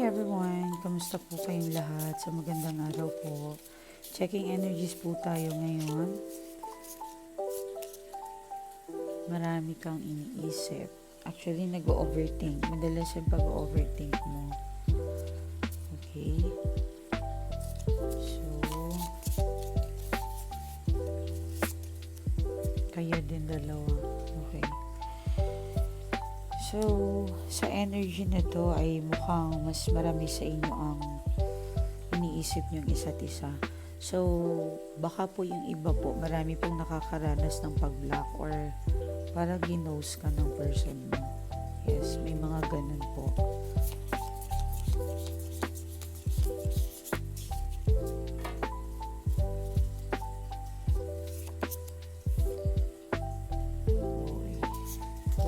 everyone! Kamusta po kayong lahat? Sa magandang araw po. Checking energies po tayo ngayon. Marami kang iniisip. Actually, nag-overthink. Madalas yung pag-overthink mo. Okay? So, kayo din dalawa. Okay. So, sa energy na to ay mukhang mas marami sa inyo ang iniisip nyo isa't isa. So, baka po yung iba po, marami pong nakakaranas ng pag-block or parang ginose ka ng person mo. Yes, may mga ganun po.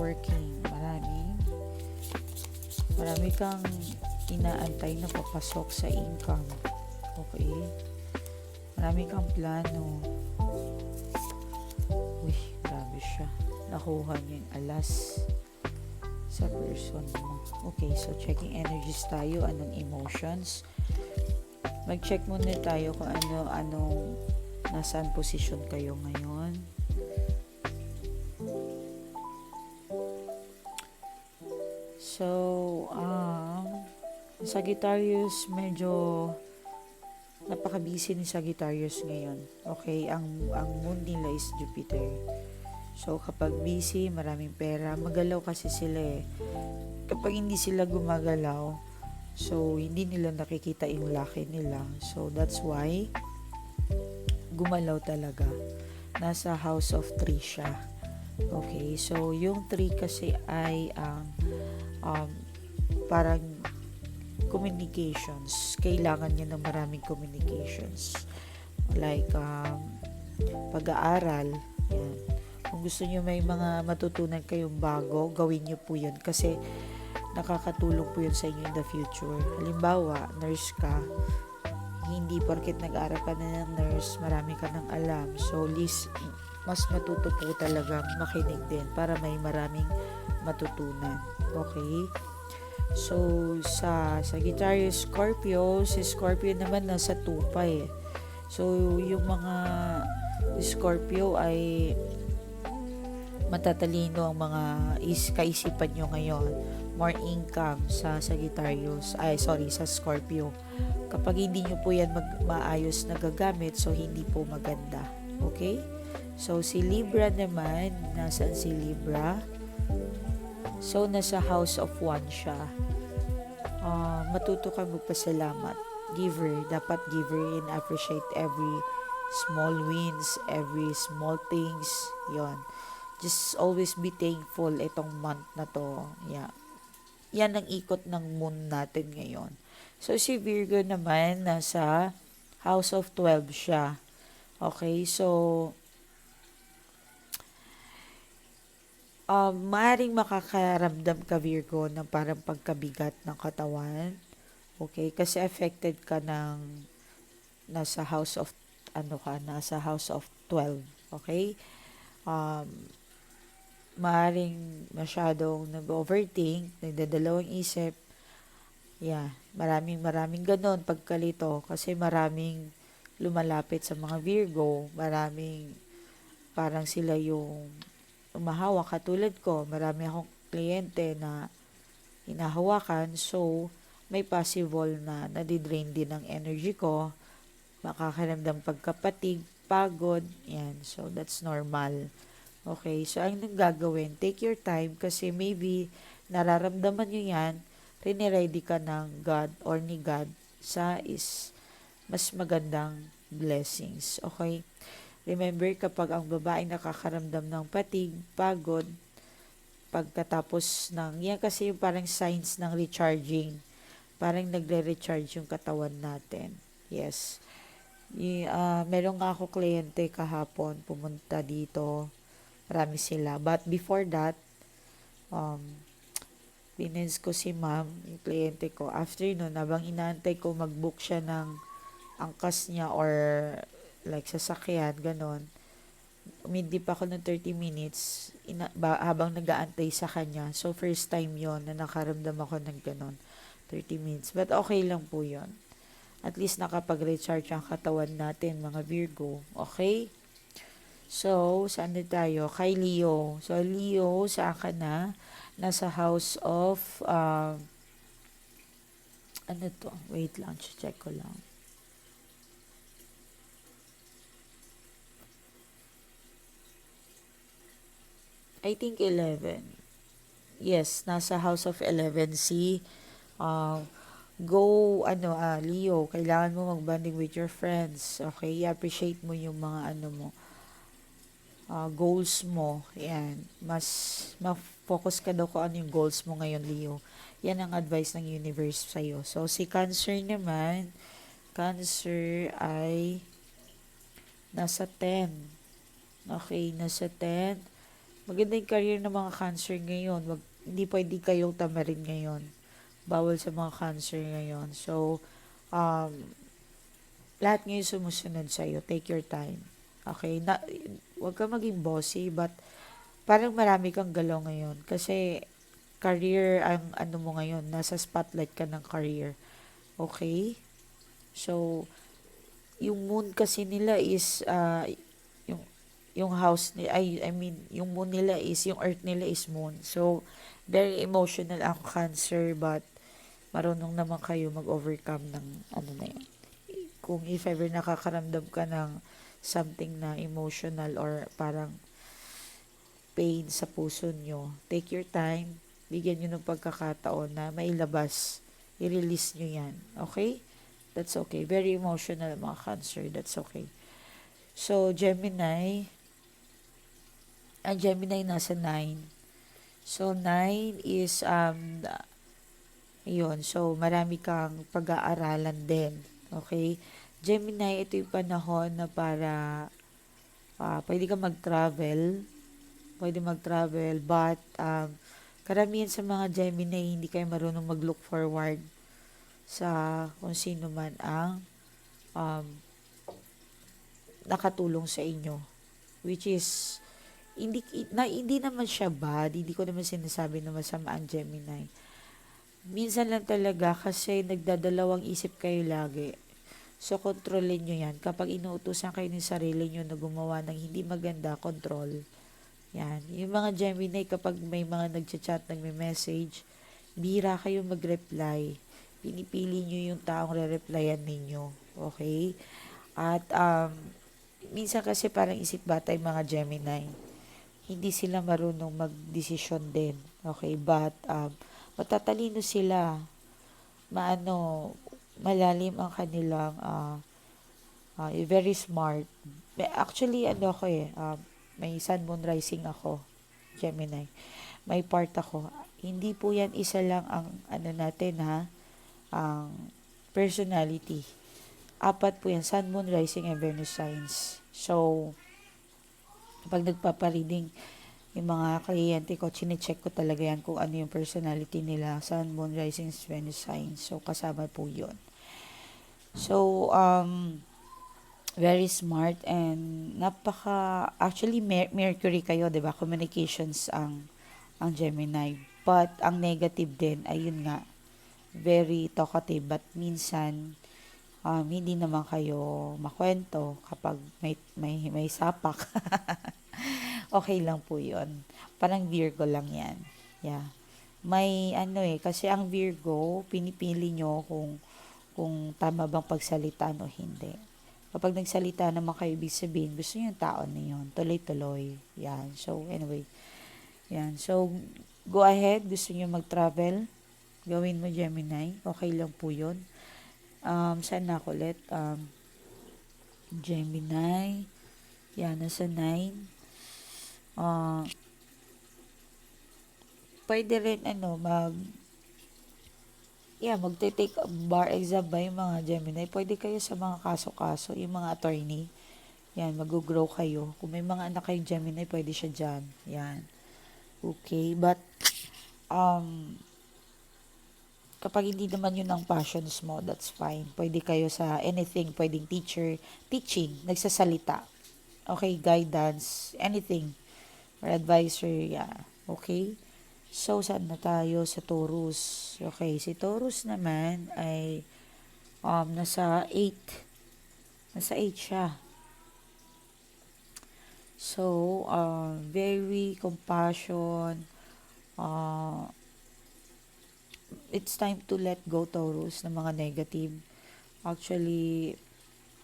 Working, marami kang inaantay na papasok sa income. Okay? Marami kang plano. Uy, grabe siya. Nakuha niya yung alas sa person mo. Okay, so checking energies tayo. Anong emotions? Mag-check muna tayo kung anong nasaan posisyon kayo ngayon. So, Sagittarius, medyo napaka-busy ni Sagittarius ngayon. Okay, ang moon nila is Jupiter. So, kapag busy, maraming pera, magalaw kasi sila eh. Kapag hindi sila gumagalaw, so, hindi nila nakikita yung laki nila. So, that's why, gumalaw talaga. Nasa House of 3 siya. Okay, so, yung 3 kasi ay parang communications. Kailangan niya ng maraming communications. Like, pag-aaral. Yan. Kung gusto niyo may mga matutunan kayong bago, gawin niyo po yun. Kasi, nakakatulong po yun sa inyo in the future. Halimbawa, nurse ka. Hindi porket nag-aaral ka na ng nurse, marami ka ng alam. So, least, mas matuto po talagang makinig din para may maraming matutunan. Okay? So, sa Sagittarius, Scorpio, si Scorpio naman nasa 2 pa eh. So, yung mga Scorpio ay matatalino ang mga kaisipan nyo ngayon. More income sa Sagittarius. Sa Scorpio. Kapag hindi nyo po yan maayos na gagamit, so hindi po maganda. Okay? So, si Libra naman, nasaan si Libra? So, nasa House of 1 siya. Matuto kang magpasalamat. Giver. Dapat giver and appreciate every small wins, every small things. Yon. Just always be thankful itong month na to. Yeah. Yan ang ikot ng moon natin ngayon. So, si Virgo naman, nasa House of 12 siya. Okay, so, maaaring makakaramdam ka Virgo ng parang pagkabigat ng katawan. Okay, kasi affected ka ng nasa house of nasa house of 12. Okay? Maaaring masyadong nag-overthink, nagdadalawang isip. Yeah, maraming ganon pagkalito kasi maraming lumalapit sa mga Virgo, maraming parang sila yung umahawak katulad ko, marami akong kliyente na hinahawakan, so may possible na nadidrain din ang energy ko, makakaramdam pagkapatig, pagod, yan, so that's normal. Okay, so ang gagawin, take your time kasi maybe nararamdaman nyo yan, rini-ready ka ng God or ni God sa mas magandang blessings. Okay? Remember, kapag ang babae nakakaramdam ng patig, pagod, pagkatapos yan kasi yung parang signs ng recharging. Parang nagre-recharge yung katawan natin. Yes. Meron nga ako kliyente kahapon, pumunta dito. Marami sila. But before that, pinins ko si ma'am, yung kliyente ko. After nun, habang inaantay ko mag-book siya ng angkas niya or like sasakyan, ganon. Umindi pa ako ng 30 minutes habang nag-aantay sa kanya. So, first time yon na nakaramdam ako ng ganon. 30 minutes. But okay lang po yon. At least nakapag-recharge ang katawan natin, mga Virgo. Okay? So, saan na tayo? Kay Leo. So, Leo, sa akin na, nasa house of, ano to? Wait lang, check ko lang. I think 11. Yes, nasa house of 11 si go Leo, kailangan mo mag-bonding with your friends. Okay, appreciate mo yung mga goals mo. Yan, mas ma-focus ka daw kung ano yung goals mo ngayon, Leo. Yan ang advice ng universe sa'yo. So, si Cancer naman, Cancer ay nasa 10. Okay, nasa 10. Maganda yung career ng mga Cancer ngayon. Hindi pwede kayong tamarin ngayon. Bawal sa mga Cancer ngayon. So, um, lahat ngayon sumusunod sa'yo. Take your time. Okay? Huwag ka maging bossy, but parang marami kang galaw ngayon. Kasi, career ang ano mo ngayon. Nasa spotlight ka ng career. Okay? So, yung moon kasi nila is, yung, yung house, I mean, yung moon nila is, yung earth nila is moon. So, very emotional ang Cancer, but marunong naman kayo mag-overcome ng ano na yun. Kung if ever nakakaramdam ka ng something na emotional or parang pain sa puso nyo, take your time, bigyan nyo ng pagkakataon na mailabas, i-release nyo yan. Okay? That's okay. Very emotional mga Cancer. That's okay. So, Gemini, ang Gemini nasa 9. So, 9 is, yun. So, marami kang pag-aaralan din. Okay? Gemini, ito yung panahon na para pwede ka mag-travel. Pwede mag-travel. But, karamihan sa mga Gemini, hindi kayo marunong mag-look forward sa kung sino man ang um, nakatulong sa inyo. Which is, hindi naman siya bad. Hindi ko naman sinasabi na masama ang Gemini. Minsan lang talaga kasi nagdadalawang isip kayo lagi. So, kontrolin nyo yan. Kapag inuutosan kayo ng sarili nyo na gumawa ng hindi maganda, control. Yan. Yung mga Gemini, kapag may mga nagchat-chat, nagme-message, bihira kayo mag-reply. Pinipili nyo yung taong re-replyan ninyo. Okay? At, minsan kasi parang isip bata yung mga Gemini. Hindi sila marunong mag-desisyon din. Okay? But, matatalino sila, malalim ang kanilang, very smart. Actually, may sun, moon, rising ako, Gemini. May part ako. Hindi po yan isa lang ang, natin ha, ang personality. 4 po yan, sun, moon, rising, and Venus signs. So, kapag nagpapareading, yung mga kliyente ko, chinecheck ko talaga yan kung ano yung personality nila, sun, moon, rising, Venus signs. So, kasama po yun. So, very smart and actually, Mercury kayo, 'di ba? Communications ang Gemini. But, ang negative din, ayun nga, very talkative, but minsan, hindi naman kayo makwento kapag may sapak. Okay lang po yun. Parang Virgo lang yan. Yeah. May kasi ang Virgo, pinipili nyo kung tama bang pagsalita o hindi. Kapag nagsalita naman kayo, ibig sabihin, gusto nyo yung tao na yun. Tuloy-tuloy. Yan. So, anyway. Yan. So, go ahead. Gusto nyo mag-travel? Gawin mo, Gemini. Okay lang po yun. Saan na ako ulit? Gemini. Yan. Nasa 9. Pwede rin magte-take bar exam ba yung mga Gemini? Pwede kayo sa mga kaso-kaso, yung mga attorney. Yan, mag-grow kayo. Kung may mga anak kayong Gemini, pwede siya dyan. Yan. Okay, but kapag hindi naman yun ang passions mo, that's fine. Pwede kayo sa anything, pwedeng teaching, nagsasalita. Okay, guidance, anything. Or advisor, yeah. Okay? So, saan na tayo? Sa Taurus. Okay, si Taurus naman ay nasa 8. Nasa 8 siya. So, very compassion. Uh, it's time to let go, Taurus, ng mga negative. Actually,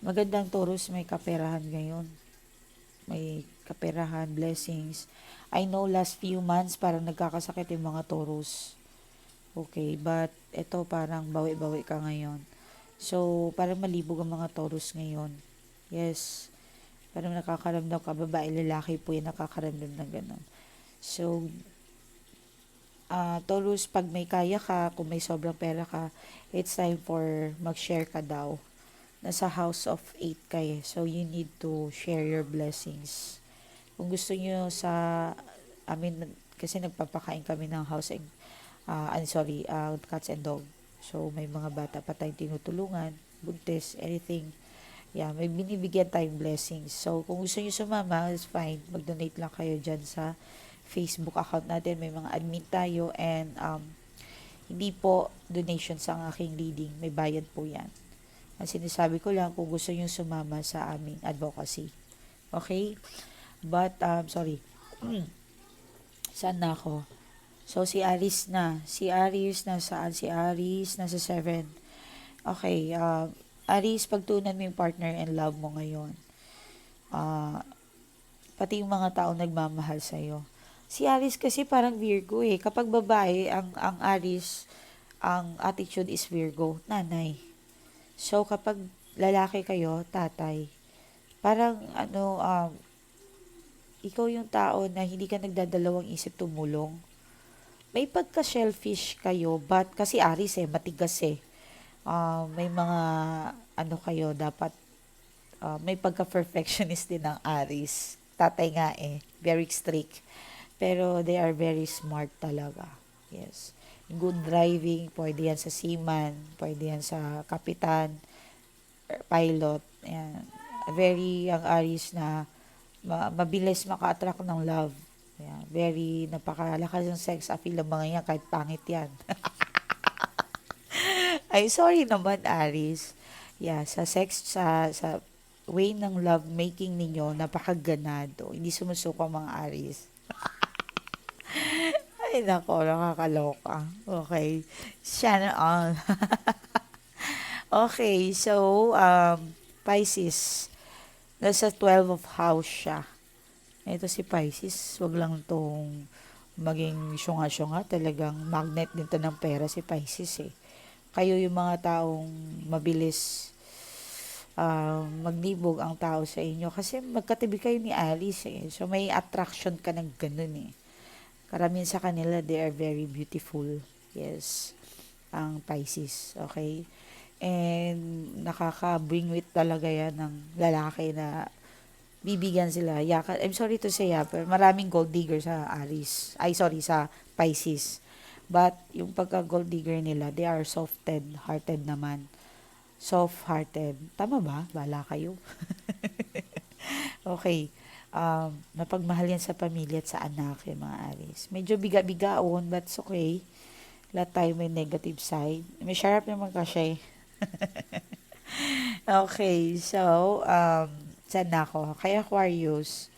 magandang Taurus, may kaperahan ngayon. May kaperahan, blessings. I know last few months parang nagkakasakit yung mga Taurus. Okay, but ito parang bawi-bawi ka ngayon. So, parang malibog ang mga Taurus ngayon. Yes, parang nakakaramdam ka, babae, lalaki po yan nakakaramdam ng ganun. So, Taurus, pag may kaya ka, kung may sobrang pera ka, it's time for mag-share ka daw. Nasa house of 8 kayo. So, you need to share your blessings. Kung gusto nyo sa, kasi nagpapakain kami ng house and, cats and dog. So, may mga bata pa tayong tinutulungan, buntis, anything. Yeah, may binibigyan tayong blessings. So, kung gusto nyo sumama, it's fine. Mag-donate lang kayo dyan sa Facebook account natin. May mga admin tayo and hindi po donations ang aking reading. May bayad po yan. Ang sinasabi ko lang kung gusto nyo sumama sa aming advocacy. Okay? But, sorry. Saan na ako? So, si Aries na. Si Aries, nasaan? Si Aries, nasa 7. Okay, Aries, pagtunan mo yung partner and love mo ngayon. Pati yung mga tao nagmamahal sa'yo. Si Aries kasi parang Virgo eh. Kapag babae, ang Aries, ang attitude is Virgo, nanay. So, kapag lalaki kayo, tatay. Parang, ikaw yung tao na hindi ka nagdadalawang isip tumulong. May pagka-shellfish kayo, but kasi Aries matigas eh. May mga, kayo, dapat, may pagka-perfectionist din ng Aries. Tatay nga very strict. Pero they are very smart talaga. Yes. Good driving, pwede yan sa seaman, pwede yan sa kapitan, pilot. Yan. Very ang Aries na mabilis maka-attract ng love. Yan. Very napakalakas ng sex appeal ng mga yan kahit pangit yan. Ay, sorry naman, Aries. Yeah, sa sex, sa way ng love making ninyo, napakaganado. Hindi sumusuko ang mga Aries. Ay, nako, nakakaloka. Okay. Sana all. Okay, so, Pisces. Nasa 12 of house siya. Ito si Pisces, wag lang tong maging syunga-syunga. Talagang magnet din to ng pera si Pisces eh. Kayo yung mga taong mabilis maglibog ang tao sa inyo. Kasi magkatabi kayo ni Alice eh. So, may attraction ka ng ganun eh. Karamihan sa kanila, they are very beautiful. Yes. Ang Pisces. Okay? And nakaka-bring with talaga yan ng lalaki na bibigyan sila. I'm sorry to say pero maraming gold digger sa Aries. Sa Pisces. But yung pagka-gold digger nila, they are soft-hearted naman. Soft-hearted. Tama ba? Bala kayo. Okay. Napagmahal yan sa pamilya at sa anak yung mga Aries. Medyo biga-bigaon, but it's okay. Lahat tayo may negative side. May sharp naman kasi. Okay, so, saan na ako? Kay Aquarius,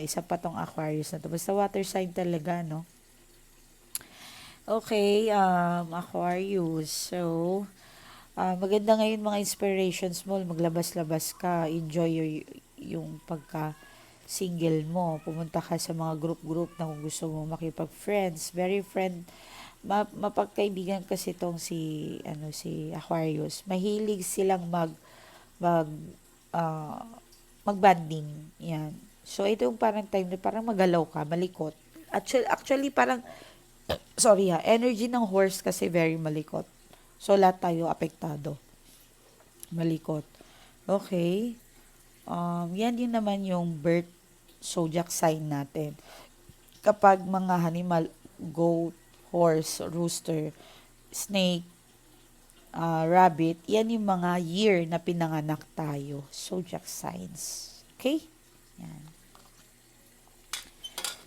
isa pa tong Aquarius na to. Basta water sign talaga, no? Okay, Aquarius. So, maganda ngayon mga inspirations mo. Maglabas-labas ka. Enjoy yung pagka-single mo. Pumunta ka sa mga group-group na kung gusto mo makipag-friends. Very mapagkaibigan kasi tong si Aquarius. Mahilig silang mag magbanding. Yan. So ito yung parang time na parang magalaw ka, malikot. Actually parang energy ng horse kasi very malikot. So lahat tayo apektado. Malikot. Okay. Yan din naman yung birth zodiac sign natin. Kapag mga animal, goat, horse, rooster, snake, rabbit, yan yung mga year na pinanganak tayo. Zodiac signs. Okay? Yan.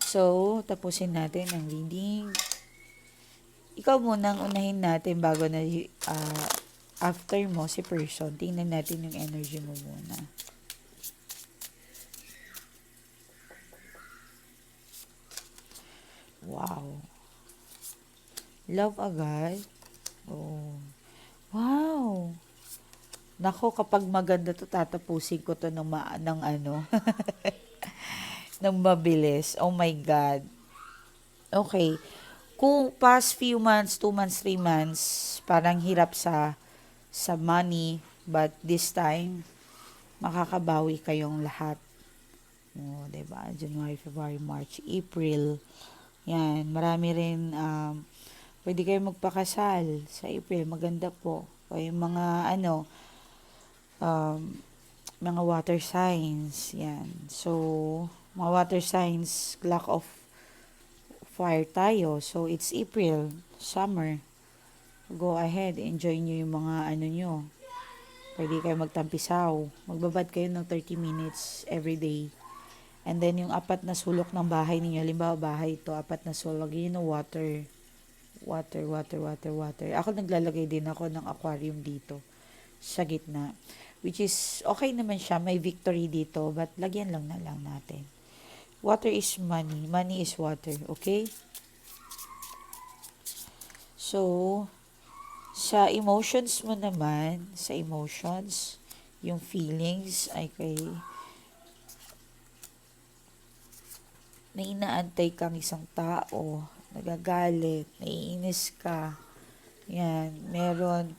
So, tapusin natin ang reading. ikaw muna ang unahin natin bago na after mo si person. Tingnan natin yung energy mo muna. Wow. Love agad? Oh. Wow. Nako, kapag maganda to, tatapusin ko to ng ano, ng mabilis. Oh my God. Okay. Kung past few months, 2 months, 3 months, parang hirap sa money, but this time, makakabawi kayong lahat. Oh, 'di ba? January, February, March, April. Yan, marami rin pwede kayong magpakasal sa April. Maganda po. O yung mga um, mga water signs. Yan. So, mga water signs, lack of fire tayo. So, it's April, summer. Go ahead, enjoy nyo yung mga nyo. Pwede kayo magtampisaw. Magbabad kayo ng 30 minutes every day. And then, yung apat na sulok ng bahay ninyo, halimbawa bahay ito, apat na sulok, yun yung water. Water, water, water, water. Ako naglalagay din ako ng aquarium dito sa gitna. Which is, okay naman siya, may victory dito, but lagyan lang na lang natin. Water is money. Money is water. Okay? So, sa emotions mo naman, sa emotions, yung feelings, ay kay may inaantay kang isang tao, nagagalit, naiinis ka. Yan, meron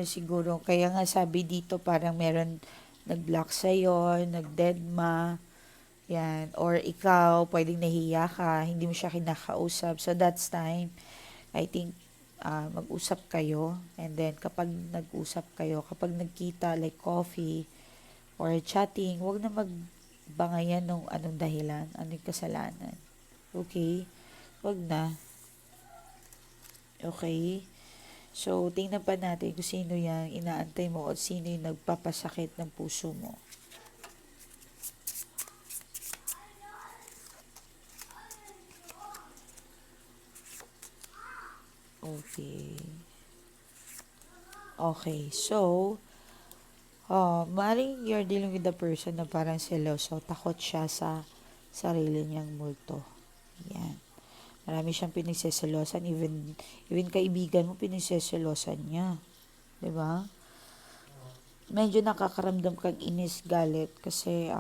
siguro, kaya nga sabi dito parang meron nag-block sa'yo, nag-deadma, yan, or ikaw, pwedeng nahiya ka, hindi mo siya kinakausap. So that's time, I think, mag-usap kayo, and then kapag nag-usap kayo, kapag nagkita, like coffee, or chatting, wag na magbangayan ng anong dahilan, anong kasalanan. Okay? Wag na. Okay? So, tingnan pa natin kung sino yung inaantay mo o sino yung nagpapasakit ng puso mo. Okay. Okay. So, maaaring you're dealing with the person na parang seloso. Takot siya sa sarili niyang multo. Yan. Marami siyang pinagseselosan. Even kaibigan mo, pinagseselosan niya. 'Di ba? Medyo nakakaramdam kang inis, galit kasi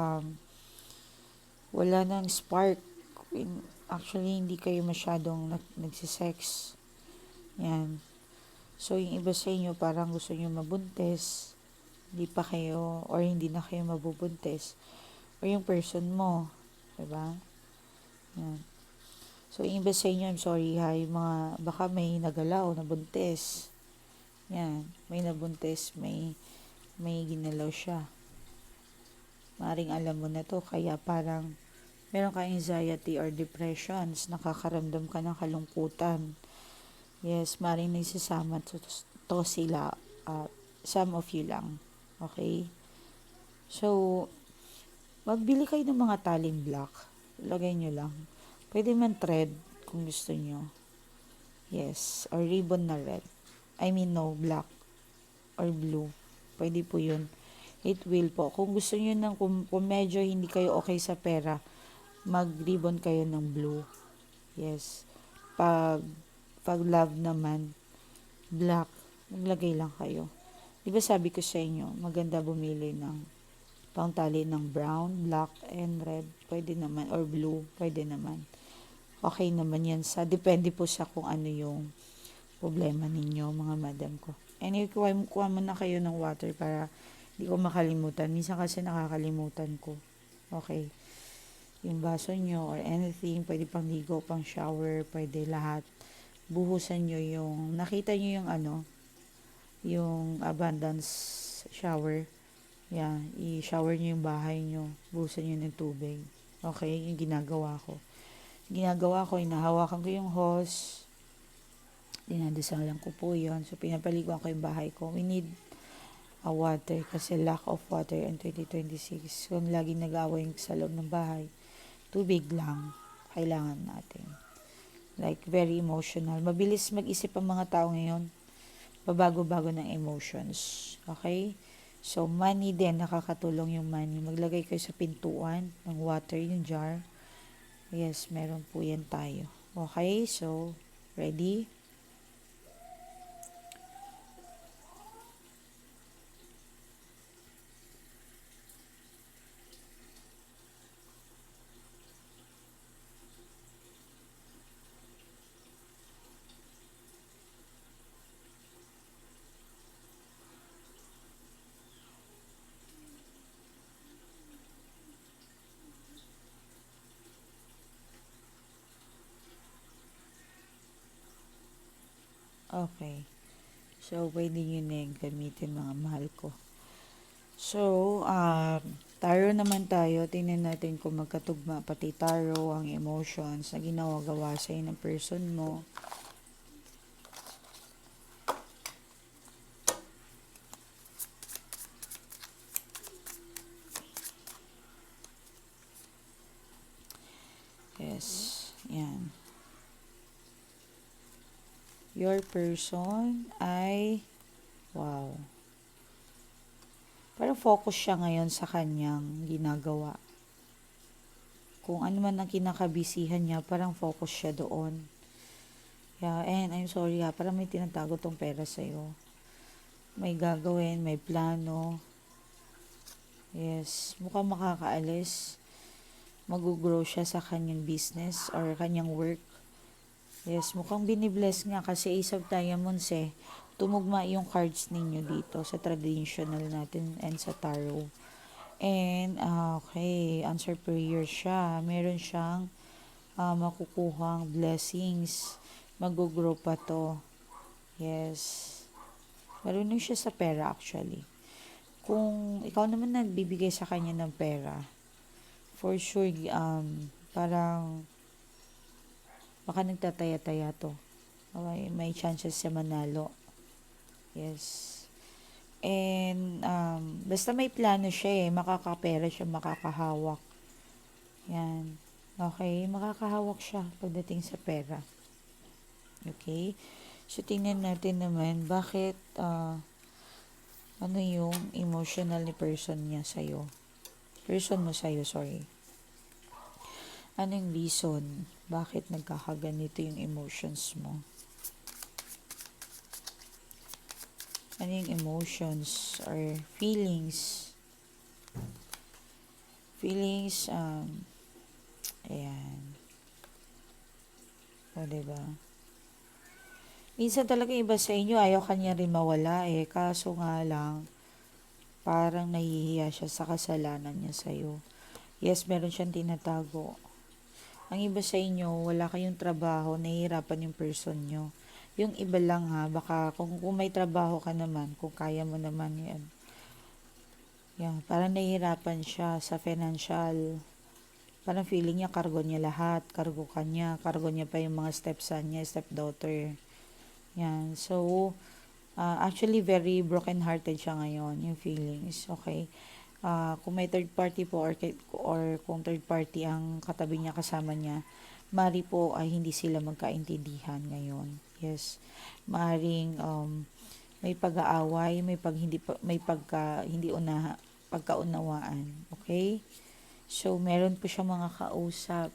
wala nang spark. Actually, hindi kayo masyadong nagsisex. Yan. So, yung iba sa inyo parang gusto nyo mabuntis, hindi pa kayo, or hindi na kayo mabubuntis. Or yung person mo, diba? Yan. So, yung iba sa inyo, I'm sorry ha, yung mga, baka may nagalaw, nabuntis. Yan. May nabuntis, may ginalaw siya. Maring alam mo na to, kaya parang meron ka anxiety or depressions, nakakaramdam ka ng kalungkutan. Yes, maring nagsasama to sila, some of you lang. Okay? So, magbili kayo ng mga taling black. Lagay nyo lang. Pwede man thread kung gusto nyo. Yes, or ribbon na red. I mean, no, black or blue. Pwede po yun. It will po. Kung gusto nyo kung medyo hindi kayo okay sa pera, mag-ribbon kayo ng blue. Yes. Pag love naman, black, maglagay lang kayo. Di ba sabi ko sa inyo, maganda bumili ng pangtali ng brown, black, and red. Pwede naman, or blue, pwede naman. Okay naman yan depende po sa kung ano yung problema ninyo, mga madam ko. Anyway, kuha mo na kayo ng water para hindi ko makalimutan. Minsan kasi nakakalimutan ko. Okay. Yung baso nyo or anything, pwede pang ligo, pang shower, pwede lahat. Buhusan nyo nakita nyo yung abundance shower. Yan, i-shower nyo yung bahay nyo. Buhusan nyo ng tubig. Okay, yung ginagawa ko. Hinahawakan ko yung hose. Dinadasal lang ko po yun. So, pinapaliguan ko yung bahay ko. We need a water kasi lack of water in 2026. Kung laging nag-aaway sa loob ng bahay, tubig lang kailangan natin. Like, very emotional. Mabilis mag-isip ang mga tao ngayon. Pabago-bago ng emotions. Okay? So, money din, nakakatulong yung money. Maglagay kayo sa pintuan ng water, yung jar. Yes, meron po yan tayo. Okay? So, ready? Okay. So, pwede nyo na yung gamitin, mga mahal ko. So, tarot naman tayo. Tingnan natin kung magkatugma pati tarot, ang emotions na ginagawa sa'yo ng person mo. Yes. Yan. Your person ay, wow. Parang focus siya ngayon sa kanyang ginagawa. Kung ano man ang kinakabisihan niya, parang focus siya doon. Yeah, and I'm sorry parang may tinatago tong pera sa'yo. May gagawin, may plano. Yes, mukhang makakaalis. Mag-grow siya sa kanyang business or kanyang work. Yes, mukhang binibless nga kasi Ace of Diamonds tumugma yung cards ninyo dito sa traditional natin and sa tarot. And, okay, answer prayer siya. Meron siyang makukuhang blessings. Mag-grow pa to. Yes. Marunong siya sa pera actually. Kung ikaw naman nagbibigay sa kanya ng pera, for sure, parang baka nagtataya-taya to. Okay, may chances siya manalo. Yes. And, basta may plano siya makakapera siya, makakahawak. Yan. Okay, makakahawak siya pagdating sa pera. Okay? So, tingnan natin naman, bakit, ano yung emotional ni person niya sa'yo. Person mo sa'yo, sorry. Ano yung reason? Bakit nagkakaganito yung emotions mo? Ano yung emotions or feelings? Feelings, ayan. O, diba? Minsan talaga iba sa inyo, ayaw kanya rin mawala kaso nga lang, parang nahihiya siya sa kasalanan niya sa'yo. Yes, meron siyang tinatago. Ang iba sa inyo, wala kayong trabaho, nahihirapan yung person nyo. Yung iba lang baka kung may trabaho ka naman, kung kaya mo naman yan. Yan, parang nahihirapan siya sa financial. Parang feeling niya, kargo niya lahat. Kargo ka niya. Kargo niya pa yung mga stepson niya, stepdaughter. Yan, so, actually, very broken-hearted siya ngayon, yung feelings, okay? Kung may third party po or kung third party ang katabi niya, kasama niya, mari po ay hindi sila magkaintindihan ngayon. Yes. Maring may pag-aaway, may pagka hindi pagkaunawaan. Okay? So meron po siya mga kausap.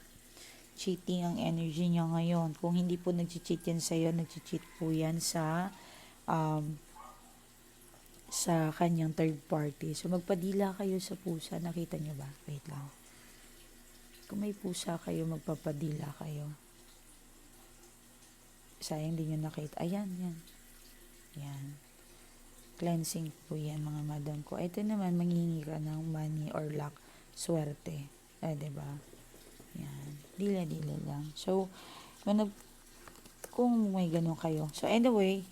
Cheating ang energy niya ngayon. Kung hindi po nag-cheat yan sa'yo, nag-cheat po yan sa kanyang third party. So, magpadila kayo sa pusa. Nakita nyo ba? Wait lang. Kung may pusa kayo, magpapadila kayo. Sayang din nyo nakita. Ayan, yan. Yan. Cleansing po yan, mga madam ko. Ito naman, manghingi ka ng money or luck. Swerte. Diba? Yan. Dila-dila lang. So, kung may ganun kayo. So, anyway,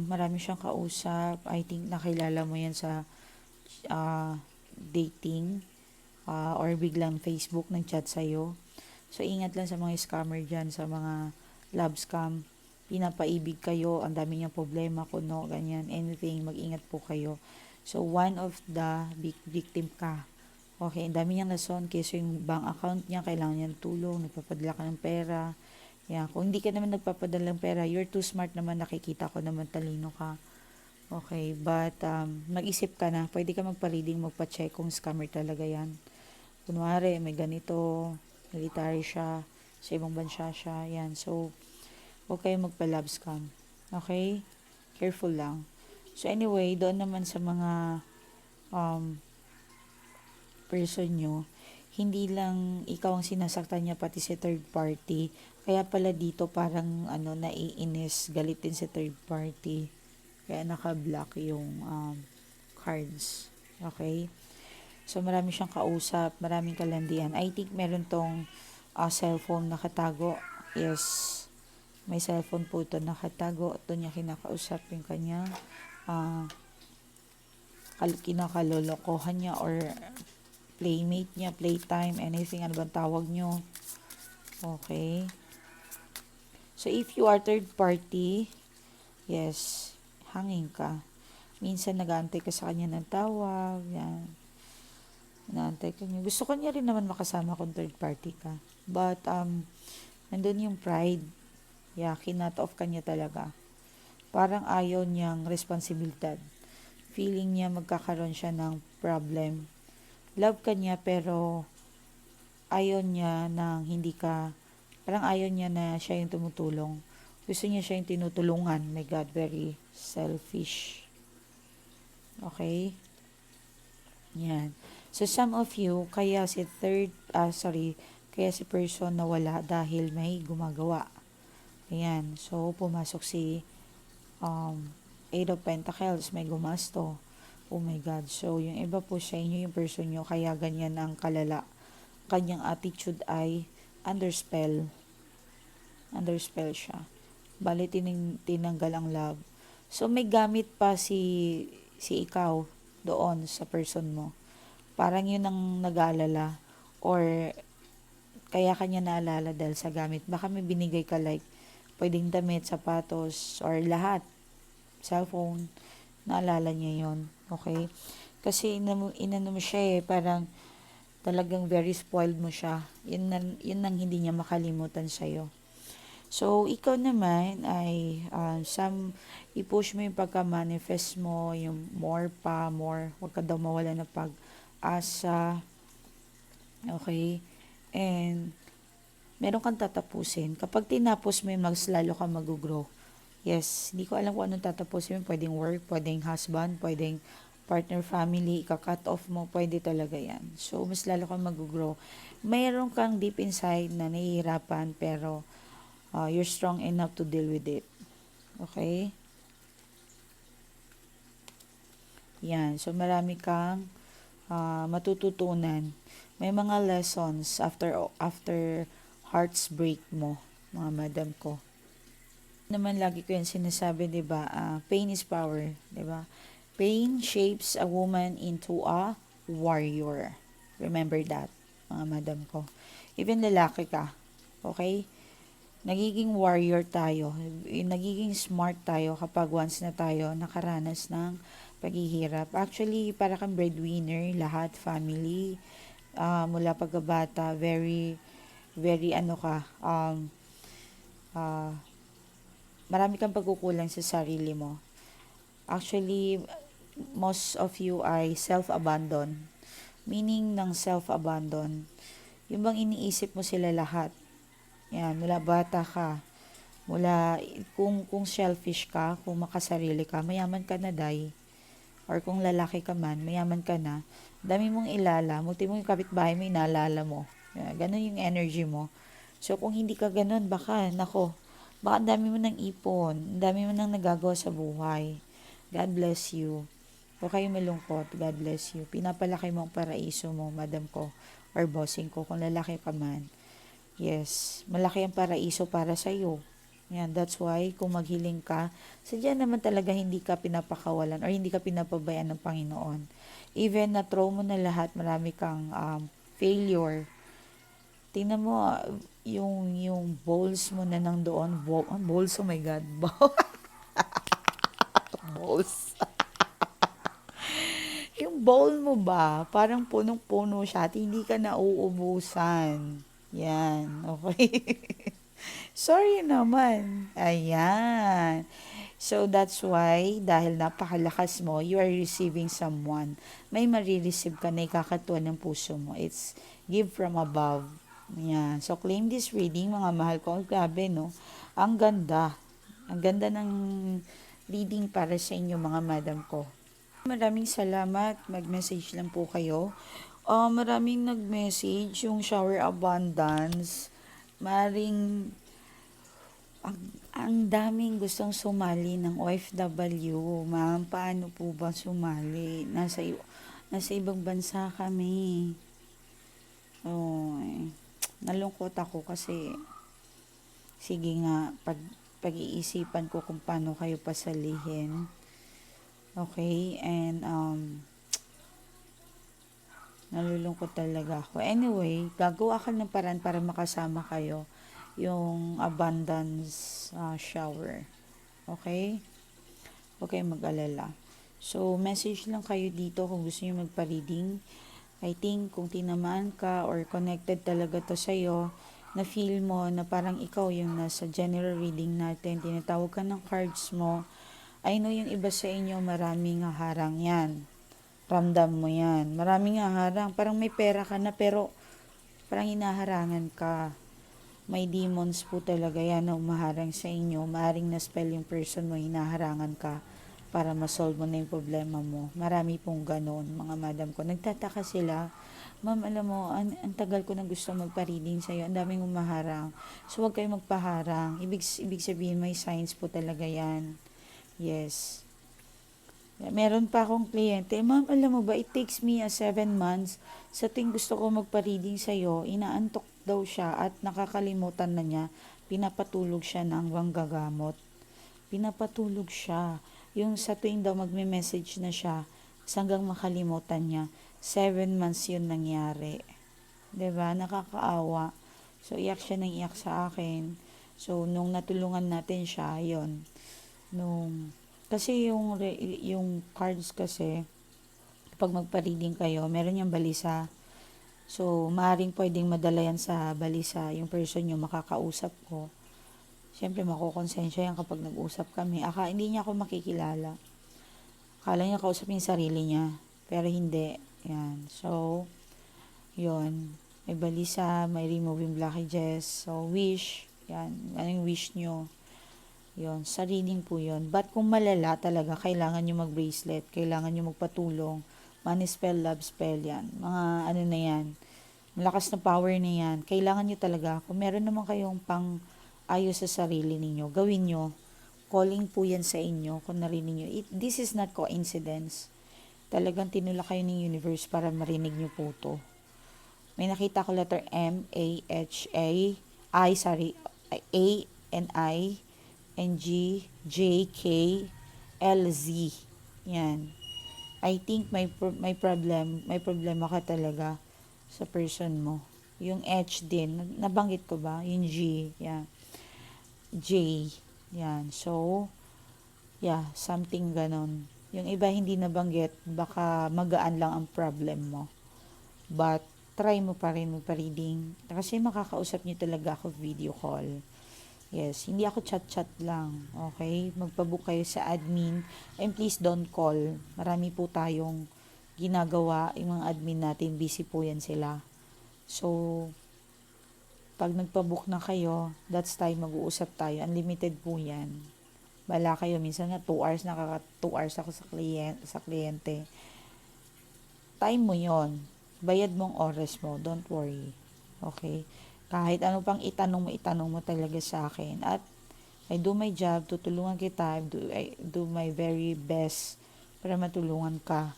marami siyang kausap. I think nakilala mo yan sa dating or biglang Facebook nag-chat sa'yo. So, ingat lang sa mga scammer dyan, sa mga love scam. Pinapaibig kayo, ang dami niyang problema, kuno, ganyan, anything, mag-ingat po kayo. So, one of the victim ka. Okay, ang dami niyang nason, kasi yung bank account niya, kailangan niyang tulong, nagpapadala ka ng pera. Yan, kung hindi ka naman nagpapadala ng pera, you're too smart naman, nakikita ko naman talino ka. Okay, but mag-isip ka na, pwede ka magpa-reading, magpa-check kung scammer talaga yan. Kunwari, may ganito, military siya, sa ibang bansa siya, yan. So, huwag kayo magpa-love scam. Okay? Careful lang. So, anyway, doon naman sa mga um, person nyo, hindi lang ikaw ang sinasaktan niya, pati si third party. Kaya pala dito parang naiinis, galit din si third party. Kaya naka-block yung cards. Okay? So, marami siyang kausap, maraming kalandian. I think meron tong cellphone nakatago. Yes, may cellphone po ito nakatago. Ito niya kinakausap yung kanya. Kinakalolokohan niya or playmate niya, playtime, anything, ano bang tawag nyo. Okay. So, if you are third party, yes, hanging ka. Minsan nag-aantay ka sa kanya ng tawag, yan. Nag-aantay ka niya. Gusto ko niya rin naman makasama kung third party ka. But, nandun yung pride. Yeah, kinut off ka niya talaga. Parang ayaw niyang responsibilidad. Feeling niya magkakaroon siya ng problem. Love ka niya pero ayaw niya nang hindi ka, parang ayaw niya na siya yung tumutulong. Gusto niya siya yung tinutulungan. My God, very selfish. Okay? Yan. So, some of you, kaya si person na wala dahil may gumagawa. Ayan. So, pumasok si Eight of Pentacles, may gumasto. Oh my God. So, yung iba po sa inyo, yung person nyo, kaya ganyan ang kalala. Kanyang attitude ay underspell. Underspell siya. Bali, tinanggal ang love. So, may gamit pa si ikaw doon sa person mo. Parang yun ang nag-aalala. Or, kaya kanya naalala dahil sa gamit. Baka may binigay ka like, pwedeng damit, sapatos, or lahat. Cellphone. Naalala niya yon. Okay? Kasi inano mo siya parang talagang very spoiled mo siya. Yun nang hindi niya makalimutan sa'yo. So, ikaw naman ay i-push mo yung pagka-manifest mo, yung more, huwag ka daw mawala ng pag-asa. Okay? And, meron kang tatapusin. Kapag tinapos mo yun, mas lalo ka mag-grow. Yes, hindi ko alam kung anong tatapusin mo. Pwedeng work, pwedeng husband, pwedeng partner, family, ika-cut off mo, pwede talaga yan. So, mas lalo kang mag-grow. Mayroon kang deep inside na nahihirapan, pero you're strong enough to deal with it. Okay? Yan. So, marami kang matututunan. May mga lessons after hearts break mo, mga madam ko. Naman lagi ko yan sinasabi, 'di ba? Pain is power, 'di ba? Pain shapes a woman into a warrior. Remember that, mga madam ko. Even lalaki ka, okay? Nagiging warrior tayo. Nagiging smart tayo kapag once na tayo nakaranas ng paghihirap. Actually, para kang breadwinner, lahat, family, mula pagkabata, very, very marami kang pagkukulang sa sarili mo. Actually, most of you ay self-abandon. Meaning ng self-abandon, yung bang iniisip mo sila lahat. Yan, mula bata ka, kung selfish ka, kung makasarili ka, mayaman ka na, day. Or kung lalaki ka man, mayaman ka na, dami mong ilala, multi mo yung kapitbahay mo, inaalala mo. Yan, ganun yung energy mo. So, kung hindi ka ganun, baka ang dami mo nang ipon, ang dami mo nang nagagawa sa buhay. God bless you. Huwag kayo malungkot, God bless you. Pinapalaki mo ang paraiso mo, madam ko, or bossing ko, kung lalaki ka man. Yes, malaki ang paraiso para sa'yo. Yan, that's why, kung maghiling ka, sadya naman talaga hindi ka pinapakawalan or hindi ka pinapabayaan ng Panginoon. Even na throw mo na lahat, marami kang failure. Tingnan mo, yung bowls mo na nang doon, bowls, oh my God, bowls. Yung bowl mo ba, parang punong-puno siya at hindi ka nauubusan. Yan, okay. Sorry naman. Ayan. So, that's why, dahil napakalakas mo, you are receiving someone. May marireceive ka na ikakatuwa ng puso mo. It's give from above. Ayan. So, claim this reading, mga mahal ko. Grabe, no? Ang ganda. Ang ganda ng reading para sa inyo, mga madam ko. Maraming salamat. Mag-message lang po kayo. Maraming nag-message yung shower abundance. Maring ang daming gustong sumali ng OFW. Ma'am, paano po ba sumali? Nasa ibang bansa kami. Oh, nalungkot ako kasi sige nga, pag-iisipan ko kung paano kayo pasalihin. Okay? And, nalulungkot talaga ako. Anyway, gagawa ka ng paraan para makasama kayo yung abundance shower. Okay? Huwag kayong mag-alala. So, message lang kayo dito kung gusto niyo magpa-reading. I think kung tinamaan ka or connected talaga to sa'yo, na feel mo na parang ikaw yung nasa general reading natin, tinatawag ka ng cards mo, I know yung iba sa inyo maraming harang yan. Ramdam mo yan. Maraming harang. Parang may pera ka na pero parang hinaharangan ka. May demons po talaga yan na umaharang sa inyo. Maaring na-spell yung person mo, hinaharangan ka para ma-solve mo na yung problema mo. Marami pong ganon, mga madam ko. Nagtataka sila, ma'am, alam mo, ang tagal ko na gusto magpa-reading sa'yo. Ang daming umaharang. So, huwag kayo magpaharang. Ibig sabihin, may signs po talaga yan. Yes. Meron pa akong kliyente, ma'am, alam mo ba, it takes me 7 months. Sa tuwing gusto ko magpa-reading sa'yo, inaantok daw siya at nakakalimutan na niya, pinapatulog siya ng gagamot. Pinapatulog siya. Yung sa tuwing daw magme-message na siya, hanggang makalimutan niya, 7 months yun nangyari. 'Di ba? Nakakaawa. So, iyak siya ng iyak sa akin. So, nung natulungan natin siya, yon kasi yung cards kasi, pag magpa-reading kayo, meron yung balisa. So, maaaring pwedeng madala yan sa balisa, yung person yung makakausap ko. Siyempre, makukonsensya yan kapag nag-usap kami. Hindi niya ako makikilala. Akala niya kausap yung sarili niya. Pero hindi. Yan. So, yun. May balisa, may removing blockages. So, wish. Yan. Anong wish nyo? Yun, sa reading po yun. But kung malala talaga, kailangan nyo mag-bracelet, kailangan nyo magpatulong, money spell, love spell, yan. Mga ano na yan, malakas na power na yan. Kailangan nyo talaga, kung meron naman kayong pang ayos sa sarili ninyo, gawin nyo. Calling po yan sa inyo, kung narinig nyo. This is not coincidence. Talagang tinula kayo ng universe para marinig nyo po to. May nakita ko letter M, A, H, A, A, and I, N-G, J, K, L, Z. Yan. I think may problema ka talaga sa person mo. Yung H din, nabanggit ko ba? Yung G, yan. J, yan. So, yeah, something ganon. Yung iba hindi nabanggit, baka magaan lang ang problem mo. But, try mo pa rin magpa-reading. Kasi makakausap niyo talaga ako video call. Yes, hindi ako chat-chat lang. Okay? Magpabook kayo sa admin. And please don't call. Marami po tayong ginagawa. Yung mga admin natin, busy po yan sila. So, pag nagpabook na kayo, that's time mag-uusap tayo. Unlimited po yan. Bala kayo. Minsan nga 2 hours, 2 hours ako sa kliyente. Time mo yon. Bayad mong oras mo. Don't worry. Okay? Kahit ano pang itanong mo talaga sa akin. At I do my job, tutulungan kita, I do my very best para matulungan ka.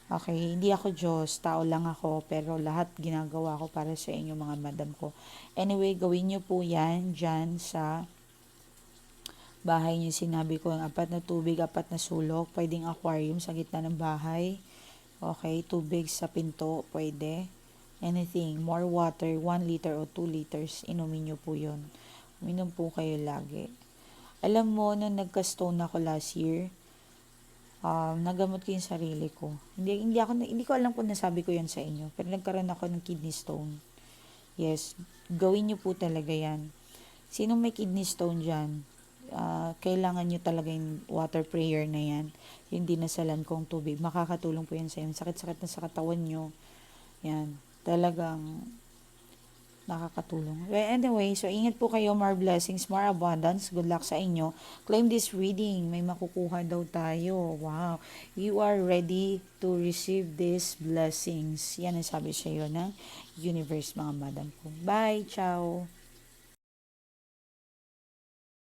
Okay, hindi ako Diyos, tao lang ako, pero lahat ginagawa ko para sa inyo mga madam ko. Anyway, gawin nyo po yan dyan sa bahay nyo. Sinabi ko, yung 4 na tubig, 4 na sulok, pwedeng aquarium sa gitna ng bahay. Okay, tubig sa pinto, pwede. Anything, more water, 1 liter o 2 liters, inumin nyo po yun. Uminom po kayo lagi. Alam mo, nung nagka-stone ako last year, nagamot ko yung sarili ko. Hindi ko alam kung nasabi ko yan sa inyo, pero nagkaroon ako ng kidney stone. Yes, gawin nyo po talaga yan. Sinong may kidney stone dyan? Kailangan nyo talaga yung water prayer na yan. Yung dinasalan kong tubig. Makakatulong po yan sa inyo. Sakit-sakit na sa katawan nyo. Yan. Talagang nakakatulong. Well, anyway, so ingat po kayo. More blessings, more abundance. Good luck sa inyo. Claim this reading. May makukuha daw tayo. Wow. You are ready to receive these blessings. Yan ang sabi sa iyo ng universe, mga madam po. Bye. Ciao.